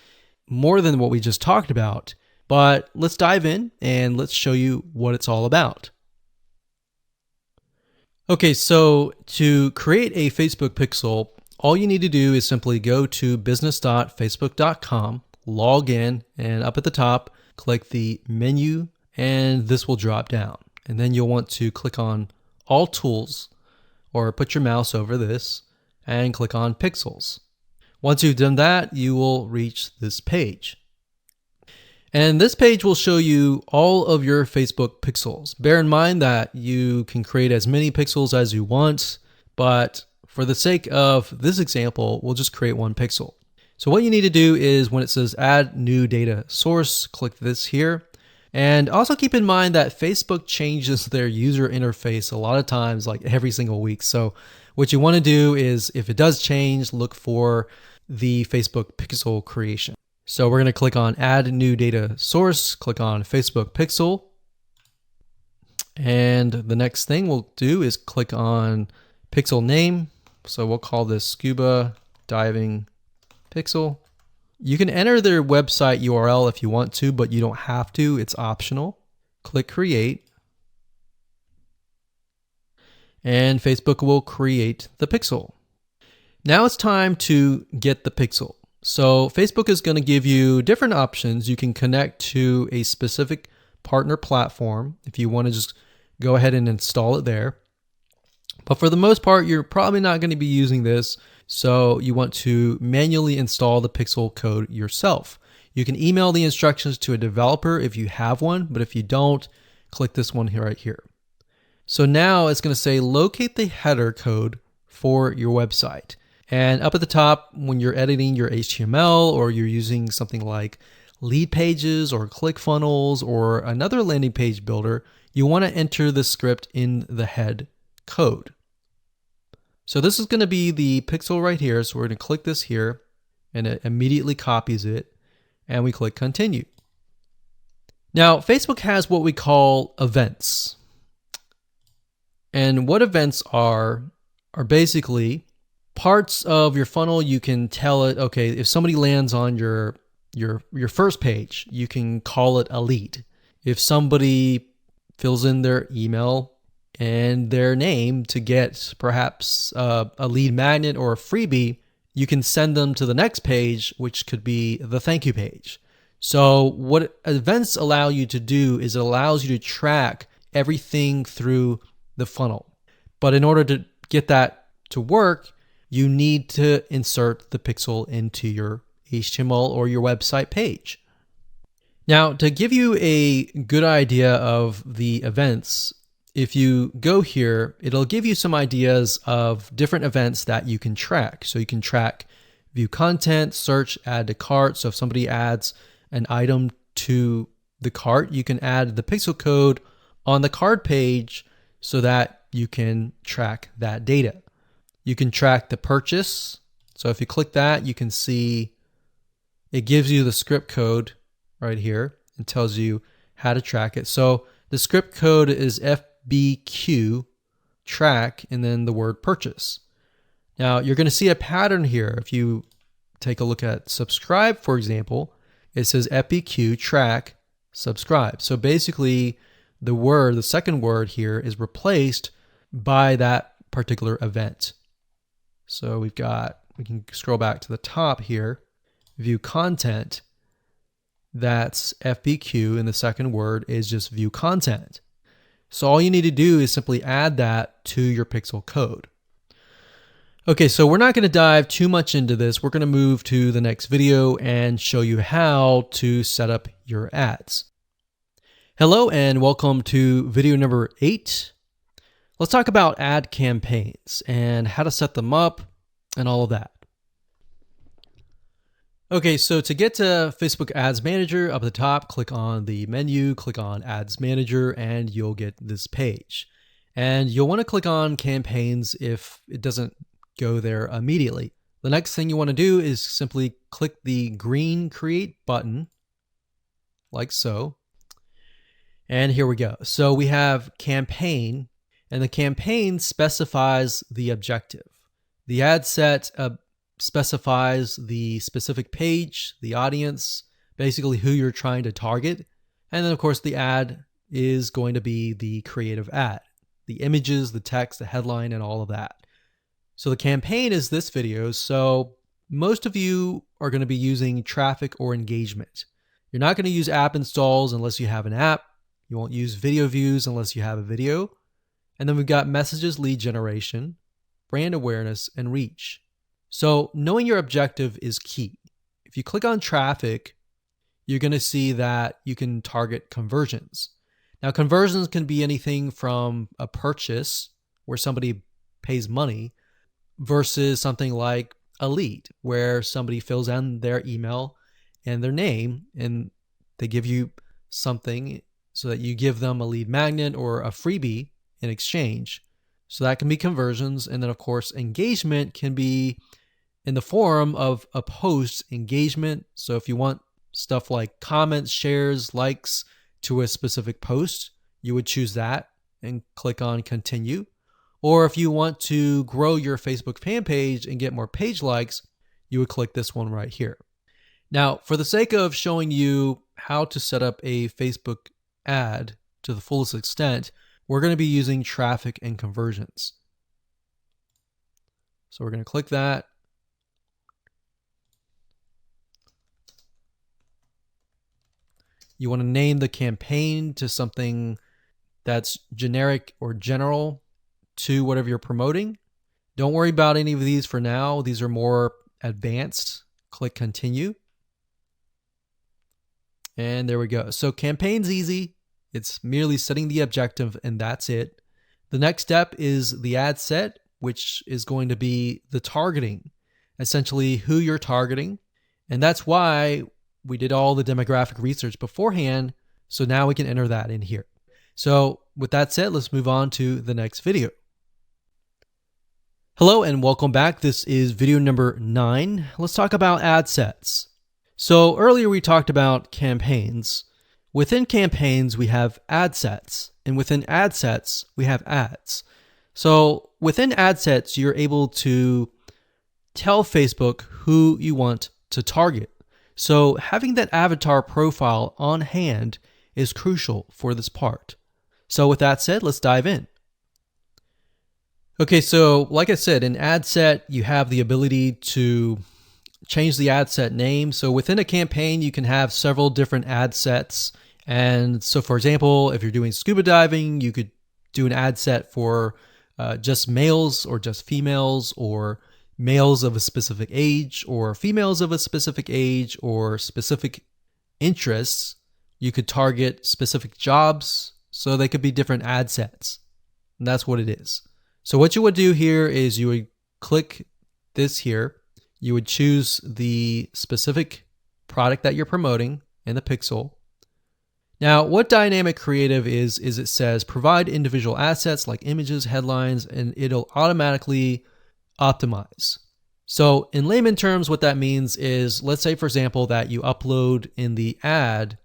more than what we just talked about. But let's dive in and let's show you what it's all about. Okay, so to create a Facebook pixel, all you need to do is simply go to business.facebook.com, log in, and up at the top, click the menu, and this will drop down. And then you'll want to click on All Tools, or put your mouse over this, and click on Pixels. Once you've done that, you will reach this page. And this page will show you all of your Facebook pixels. Bear in mind that you can create as many pixels as you want, but for the sake of this example, we'll just create one pixel. So what you need to do is when it says add new data source, click this here. And also keep in mind that Facebook changes their user interface a lot of times, like every single week. So what you want to do is if it does change, look for the Facebook pixel creation. So we're going to click on add new data source, click on Facebook pixel. And the next thing we'll do is click on pixel name. So we'll call this scuba diving pixel. You can enter their website URL if you want to, but you don't have to. It's optional. Click create. And Facebook will create the pixel. Now it's time to get the pixel. So Facebook is going to give you different options. You can connect to a specific partner platform if you want to just go ahead and install it there. But for the most part, you're probably not going to be using this. So you want to manually install the pixel code yourself. You can email the instructions to a developer if you have one, but if you don't, click this one here right here. So now it's going to say locate the header code for your website. And up at the top, when you're editing your HTML or you're using something like Leadpages or ClickFunnels or another landing page builder, you want to enter the script in the head code. So this is going to be the pixel right here. So we're going to click this here and it immediately copies it and we click continue. Now, Facebook has what we call events. And what events are basically parts of your funnel. You can tell it, okay, if somebody lands on your first page, you can call it a lead. If somebody fills in their email and their name to get perhaps a lead magnet or a freebie, you can send them to the next page, which could be the thank you page. So what events allow you to do is it allows you to track everything through the funnel. But in order to get that to work, you need to insert the pixel into your HTML or your website page. Now, to give you a good idea of the events, if you go here, it'll give you some ideas of different events that you can track. So you can track view content, search, add to cart. So if somebody adds an item to the cart, you can add the pixel code on the cart page so that you can track that data. You can track the purchase. So if you click that, you can see it gives you the script code right here and tells you how to track it. So the script code is FBQ track and then the word purchase. Now you're going to see a pattern here. If you take a look at subscribe, for example, it says FBQ track subscribe. So basically the second word here is replaced by that particular event. So we can scroll back to the top here, view content. That's FBQ, and the second word is just view content. So all you need to do is simply add that to your pixel code. Okay, so we're not going to dive too much into this. We're going to move to the next video and show you how to set up your ads. Hello and welcome to video number 8. Let's talk about ad campaigns and how to set them up and all of that. Okay, so to get to Facebook Ads Manager, up at the top, click on the menu, click on Ads Manager, and you'll get this page. And you'll want to click on campaigns if it doesn't go there immediately. The next thing you want to do is simply click the green Create button, like so. And here we go. So we have campaign, and the campaign specifies the objective. The ad set specifies the specific page, the audience, basically who you're trying to target. And then of course the ad is going to be the creative ad, the images, the text, the headline, and all of that. So the campaign is this video. So most of you are going to be using traffic or engagement. You're not going to use app installs unless you have an app. You won't use video views unless you have a video. And then we've got messages, lead generation, brand awareness, and reach. So knowing your objective is key. If you click on traffic, you're going to see that you can target conversions. Now, conversions can be anything from a purchase where somebody pays money versus something like a lead where somebody fills in their email and their name and they give you something so that you give them a lead magnet or a freebie in exchange. So that can be conversions. And then of course, engagement can be in the form of a post engagement. So if you want stuff like comments, shares, likes to a specific post, you would choose that and click on continue. Or if you want to grow your Facebook fan page and get more page likes, you would click this one right here. Now, for the sake of showing you how to set up a Facebook ad to the fullest extent, we're going to be using traffic and conversions. So we're going to click that. You want to name the campaign to something that's generic or general to whatever you're promoting. Don't worry about any of these for now. These are more advanced. Click continue. And there we go. So campaign's easy. It's merely setting the objective and that's it. The next step is the ad set, which is going to be the targeting, essentially who you're targeting. And that's why we did all the demographic research beforehand. So now we can enter that in here. So with that said, let's move on to the next video. Hello and welcome back. This is video number 9. Let's talk about ad sets. So earlier we talked about campaigns. Within campaigns, we have ad sets, and within ad sets, we have ads. So within ad sets, you're able to tell Facebook who you want to target. So having that avatar profile on hand is crucial for this part. So with that said, let's dive in. Okay, so like I said, in ad set, you have the ability to change the ad set name. So within a campaign, you can have several different ad sets. And so for example, if you're doing scuba diving, you could do an ad set for just males or just females, or males of a specific age or females of a specific age, or specific interests. You could target specific jobs. So they could be different ad sets. And that's what it is. So what you would do here is you would click this here. You would choose the specific product that you're promoting in the pixel. Now, what dynamic creative is it says provide individual assets like images, headlines, and it'll automatically optimize. So in layman terms, what that means is, let's say, for example, that you upload in the ad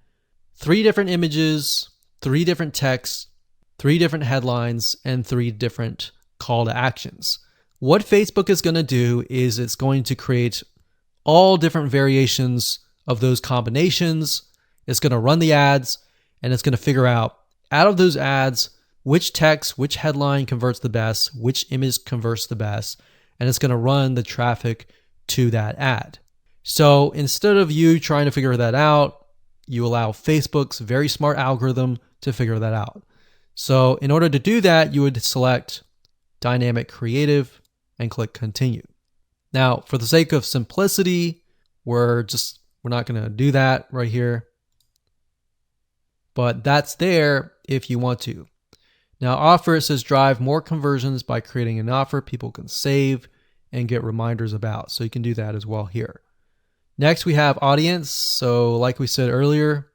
3 different images, 3 different texts, 3 different headlines, and 3 different call to actions. What Facebook is going to do is it's going to create all different variations of those combinations. It's going to run the ads, and it's going to figure out of those ads, which text, which headline converts the best, which image converts the best, and it's going to run the traffic to that ad. So instead of you trying to figure that out, you allow Facebook's very smart algorithm to figure that out. So in order to do that, you would select Dynamic Creative and click Continue. Now, for the sake of simplicity, we're not going to do that right here. But that's there if you want to. Now, offer, it says drive more conversions by creating an offer people can save and get reminders about. So you can do that as well here. Next, we have audience. So like we said earlier,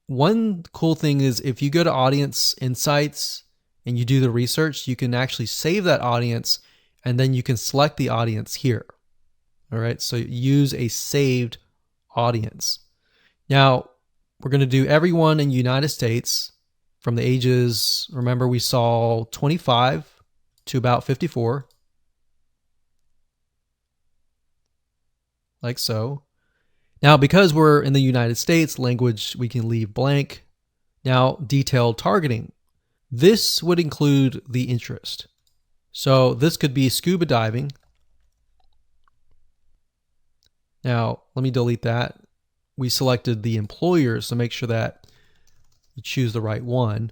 one cool thing is if you go to Audience Insights and you do the research, you can actually save that audience and then you can select the audience here. All right, so use a saved audience. Now, we're going to do everyone in the United States from the ages, remember we saw 25 to about 54. Like so. Now, because we're in the United States, language we can leave blank. Now, detailed targeting. This would include the interest. So this could be scuba diving. Now, let me delete that. We selected the employers, so make sure that you choose the right one.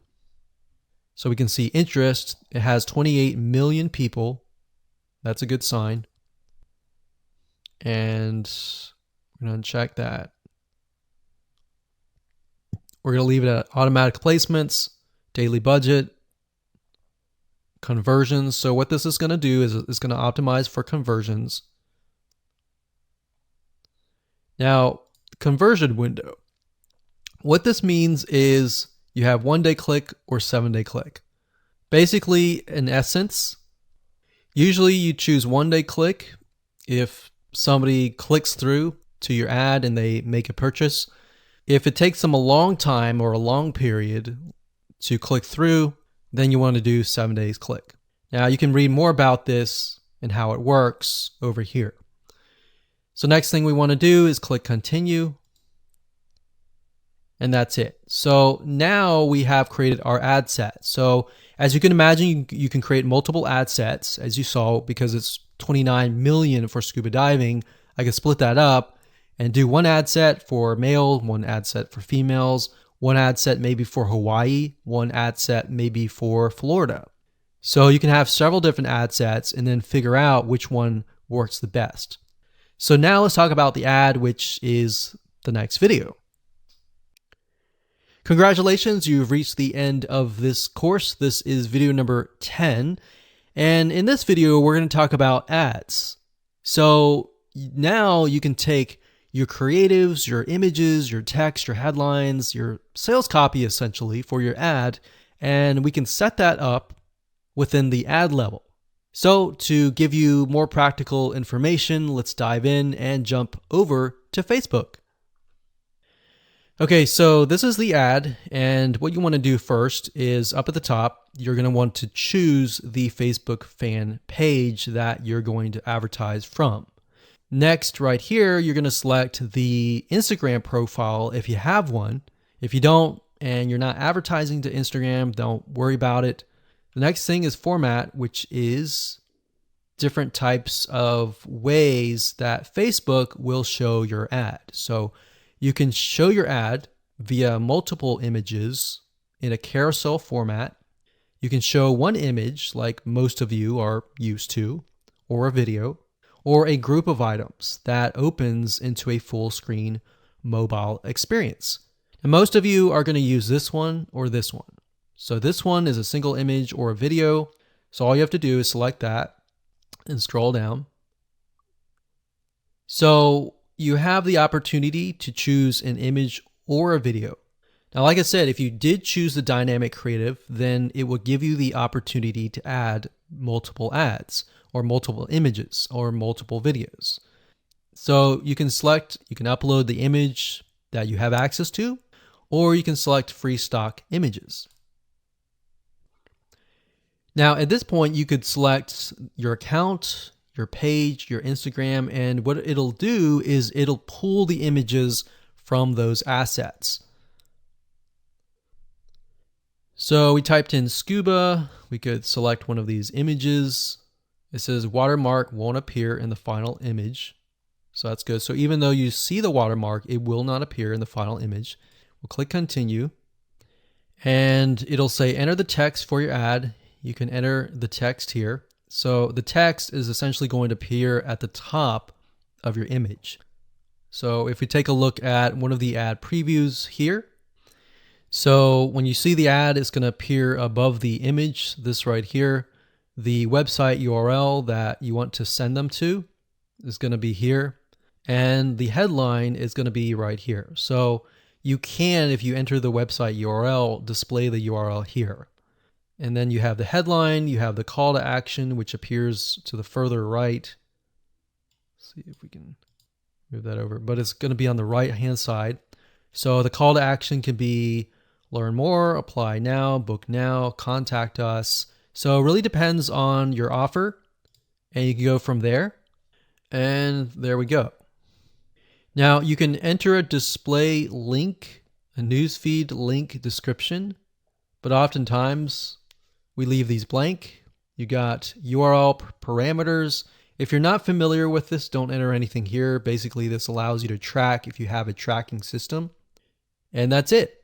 So we can see interest. It has 28 million people. That's a good sign. And we're going to check that. We're going to leave it at automatic placements, daily budget, conversions. So what this is going to do is it's going to optimize for conversions. Now, conversion window. What this means is you have 1-day click or 7-day click. Basically, in essence, usually you choose 1-day click if somebody clicks through to your ad and they make a purchase. If it takes them a long time or a long period to click through, then you want to do 7 days click. Now you can read more about this and how it works over here. So next thing we want to do is click continue. And that's it. So now we have created our ad set. So as you can imagine, you can create multiple ad sets, as you saw, because it's 29 million for scuba diving. I can split that up and do one ad set for male, one ad set for females, one ad set maybe for Hawaii, one ad set maybe for Florida. So you can have several different ad sets and then figure out which one works the best. So now let's talk about the ad, which is the next video. Congratulations, you've reached the end of this course. This is video number 10. And in this video, we're going to talk about ads. So now you can take your creatives, your images, your text, your headlines, your sales copy essentially for your ad, and we can set that up within the ad level. So to give you more practical information, let's dive in and jump over to Facebook. Okay, so this is the ad, and what you want to do first is up at the top, you're going to want to choose the Facebook fan page that you're going to advertise from. Next, right here, you're going to select the Instagram profile if you have one. If you don't, and you're not advertising to Instagram, don't worry about it. The next thing is format, which is different types of ways that Facebook will show your ad. So you can show your ad via multiple images in a carousel format. You can show one image like most of you are used to, or a video, or a group of items that opens into a full screen mobile experience. And most of you are going to use this one or this one. So this one is a single image or a video. So all you have to do is select that and scroll down. So you have the opportunity to choose an image or a video. Now, like I said, if you did choose the dynamic creative, then it will give you the opportunity to add multiple ads or multiple images or multiple videos. So you can upload the image that you have access to, or you can select free stock images. Now, at this point, you could select your account, your page, your Instagram, and what it'll do is it'll pull the images from those assets. So we typed in scuba, we could select one of these images. It says watermark won't appear in the final image. So that's good. So even though you see the watermark, it will not appear in the final image. We'll click continue, and it'll say enter the text for your ad. You can enter the text here. So the text is essentially going to appear at the top of your image. So if we take a look at one of the ad previews here, so when you see the ad, it's going to appear above the image, this right here. The website URL that you want to send them to is going to be here, and the headline is going to be right here. So you can, if you enter the website URL, display the URL here. And then you have the headline, you have the call to action, which appears to the further right. Let's see if we can move that over, but it's going to be on the right-hand side. So the call to action can be learn more, apply now, book now, contact us. So it really depends on your offer, and you can go from there. And there we go. Now you can enter a display link, a newsfeed link description, but oftentimes we leave these blank. You got URL parameters. If you're not familiar with this, don't enter anything here. Basically, this allows you to track if you have a tracking system. And that's it.